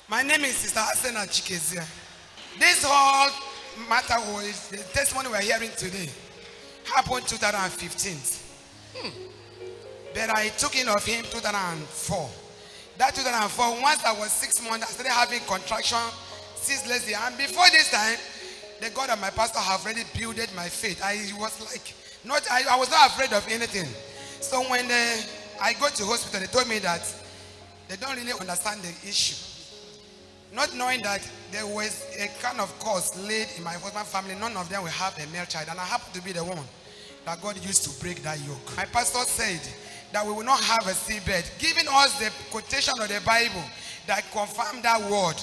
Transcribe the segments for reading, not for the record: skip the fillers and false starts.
My name is Sister Asena Chikezia. This whole matter was the testimony we're hearing today happened 2015. But I took in of him 2004. That 2004, once I was 6 months, I started having contraction ceaselessly. And before this time, the God of my pastor have already builded my faith. I was I was not afraid of anything. So when I go to hospital, they told me that they don't really understand the issue. Not knowing that there was a kind of cause laid in my husband's family, none of them will have a male child. And I happen to be the one that God used to break that yoke. My pastor said that we will not have a seabed, giving us the quotation of the Bible that confirmed that word.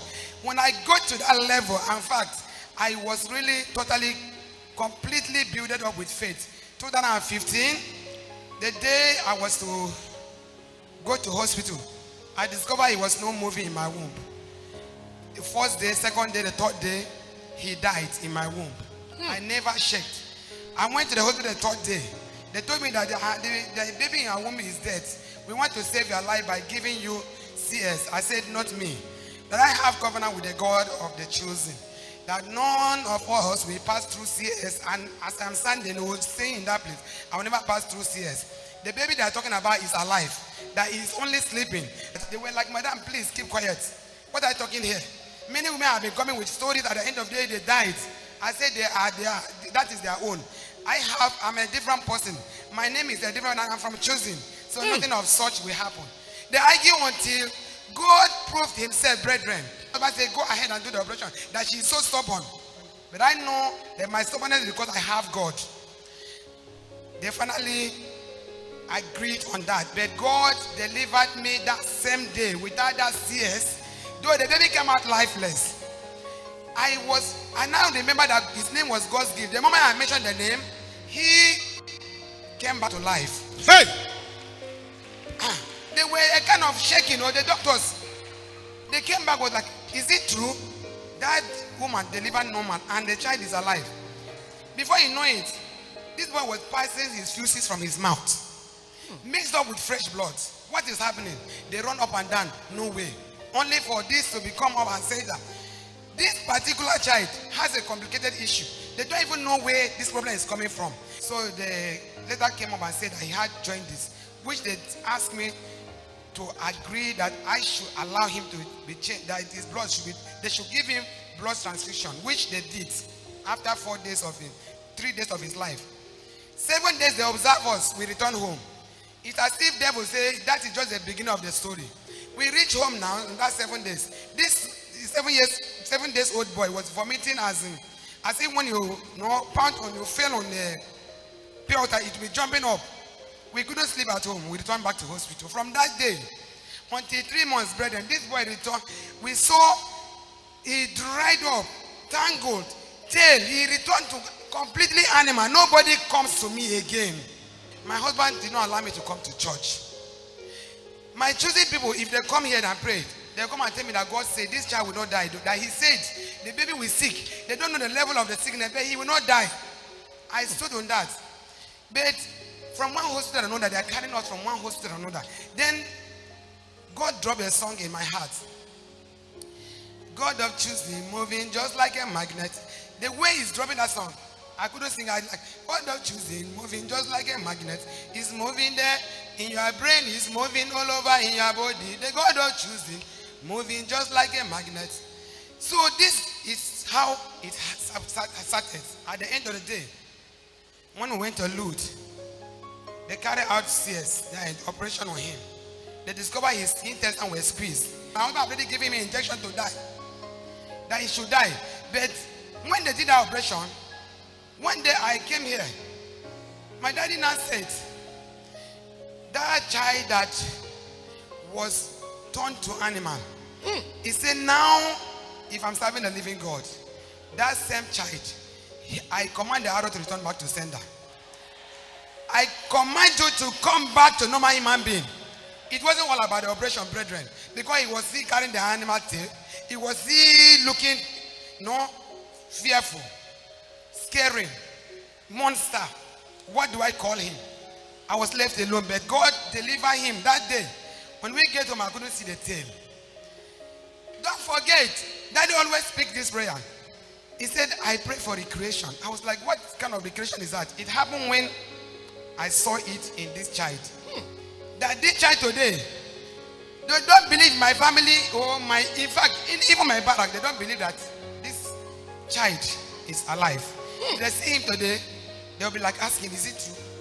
When I got to that level, in fact, I was really totally, completely built up with faith. 2015, the day I was to go to hospital, I discovered it was no moving in my womb. The first day, second day, the third day, he died in my womb. I never checked. I went to the hospital the third day. They told me that the baby in your womb is dead. We want to save your life by giving you CS. I said, not me. That I have covenant with the God of the chosen. That none of us will pass through CS. And as I'm standing, they will stay in that place. I will never pass through CS. The baby they are talking about is alive. That is only sleeping. They were like, madam, please keep quiet. What are you talking here? Many women have been coming with stories at the end of the day they died. I said that is their own. I'm a different person. My name is a different, I'm from choosing. So nothing of such will happen. They argue until God proved himself, brethren. I say, go ahead and do the operation. That she is so stubborn. But I know that my stubbornness is because I have God. They finally agreed on that. But God delivered me that same day without that CS. Though the baby came out lifeless. I now remember that his name was God's gift. The moment I mentioned the name, he came back to life. Hey! They were a kind of shaking, or the doctors, they came back was like, is it true? That woman delivered normal and the child is alive. Before you know it, this boy was passing his feces from his mouth, mixed up with fresh blood. What is happening? They run up and down, no way. Only for this to become up and say that this particular child has a complicated issue. They don't even know where this problem is coming from. So the letter came up and said that he had jaundice, which they asked me to agree that I should allow him to be changed, that his blood should be, they should give him blood transfusion, which they did after 3 days of his life. 7 days they observe us, we return home. It's as if devil say that is just the beginning of the story. We reach home now in that 7 days. This 7 days old boy was vomiting as if when you pound on, you fell on the pure water, it will be jumping up. We couldn't sleep at home. We returned back to hospital. From that day until 3 months, brethren, this boy returned. We saw he dried up, tangled, tail. He returned to completely animal. Nobody comes to me again. My husband did not allow me to come to church. My choosing people, if they come here and pray, they'll come and tell me that God said this child will not die. That he said the baby will sick. They don't know the level of the sickness, but he will not die. I stood on that. But from one hospital to another, they are carrying us from one hospital to another. Then God dropped a song in my heart. God of choosing, moving just like a magnet. The way he's dropping that song, I couldn't sing. I like, God of choosing, moving just like a magnet. He's moving there in your brain. He's moving all over in your body. The God of choosing, moving just like a magnet. So this is how it started. At the end of the day, when we went to Lud, they carried out CS, the operation on him. They discovered his intestines were squeezed. My husband already gave him an injection to die, that he should die. But when they did that operation, one day I came here. My daddy now said, that child that was turned to animal, he said, now if I'm serving the living God, that same child, I command the arrow to return back to sender. I command you to come back to normal human being. It wasn't all about the operation, brethren, because he was still carrying the animal tail. He was still looking, fearful, scaring, monster. What do I call him? I was left alone, but God delivered him that day. When we get home, I couldn't see the tail. Don't forget. Daddy always speak this prayer. He said, I pray for recreation. I was like, what kind of recreation is that? It happened when I saw it in this child. That this child today, they don't believe my family or in fact, even my barrack, they don't believe that child is alive. If they see him today, they'll be like asking, is it true?